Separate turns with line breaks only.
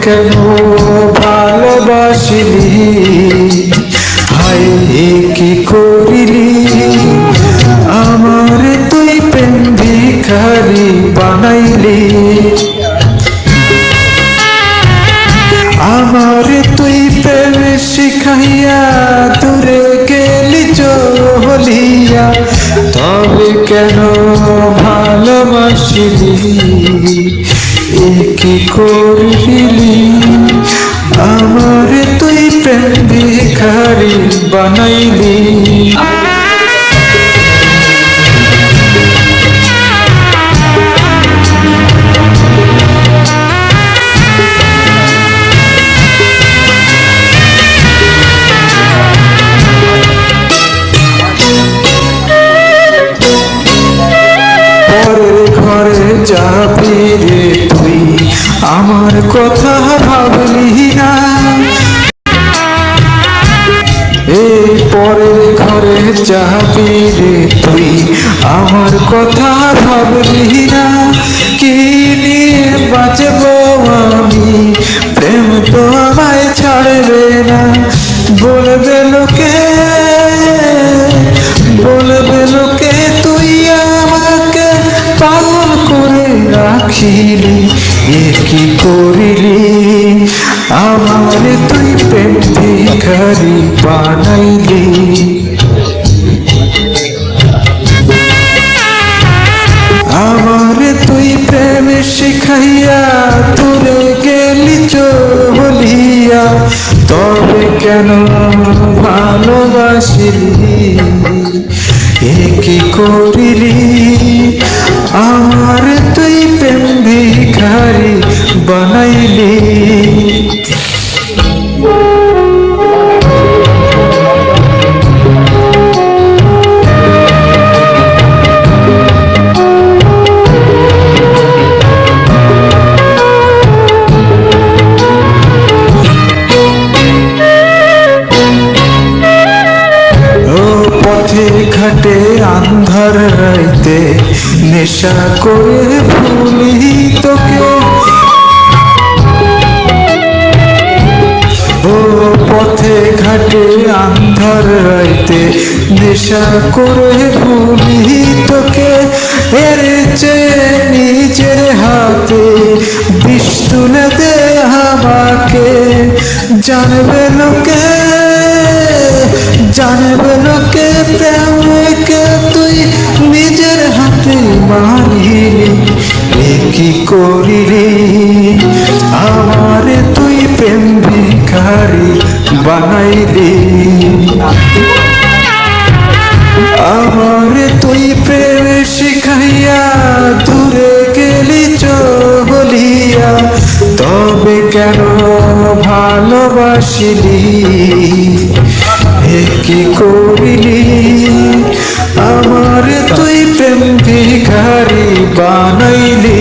কেন ভালোবাসিলি, হায় কি করিলি আমার তুই প্রেম ভিখারি বানাইলি। আমার তুই প্রেম শিখাইয়া দূরে গেলি চলিয়া, তবে কেন ভালোবাসিলি, কি করলি আমার তুই প্রেম ভিখারি বানাইলি। ঘরে যাবি রে তুই আমার কথা ভাবলি না, এই পরের ঘরে যাবি রে তুই আমার কথা ভাবলি না। কি নিয়ে বাঁচব আমি, প্রেম তো আমায় ছাড়বে না। বলবে লোকে, বলবে লোকে তুই আমাকে পাগল করে রাখিলি, কি করিলি আমার তুই প্রেম ভিখারি বানাইলি। আমার তুই প্রেম শিখাইয়া দূরে গেলি চলিয়া, তবে কেন ভালোবাসিলি, কি করিলি আমার তুই প্রেম ভিখারি বানাইলি। পথে ঘাটে আন্ধার রাইতে নেশা করে ভুলি তোকে, ও পথে ঘাটে আন্ধার রাইতে নেশা করে ভুলি তোকে। এর চেয়ে নিজের হাতে বিষ তুলে দে আমাকে, জানবে লোকে, জানবে লোকে প্রেমকে তুই নিজের হাতে মারিলি, কি করিলি আমার তুই প্রেম ভিখারি বানাইলি। আমার তুই প্রেম শিখাইয়া দূরে গেলি চলিয়া, তবে কেন ভালোবাসিলি, কি করিলি আমার তুই প্রেম ভিখারি বানাইলি।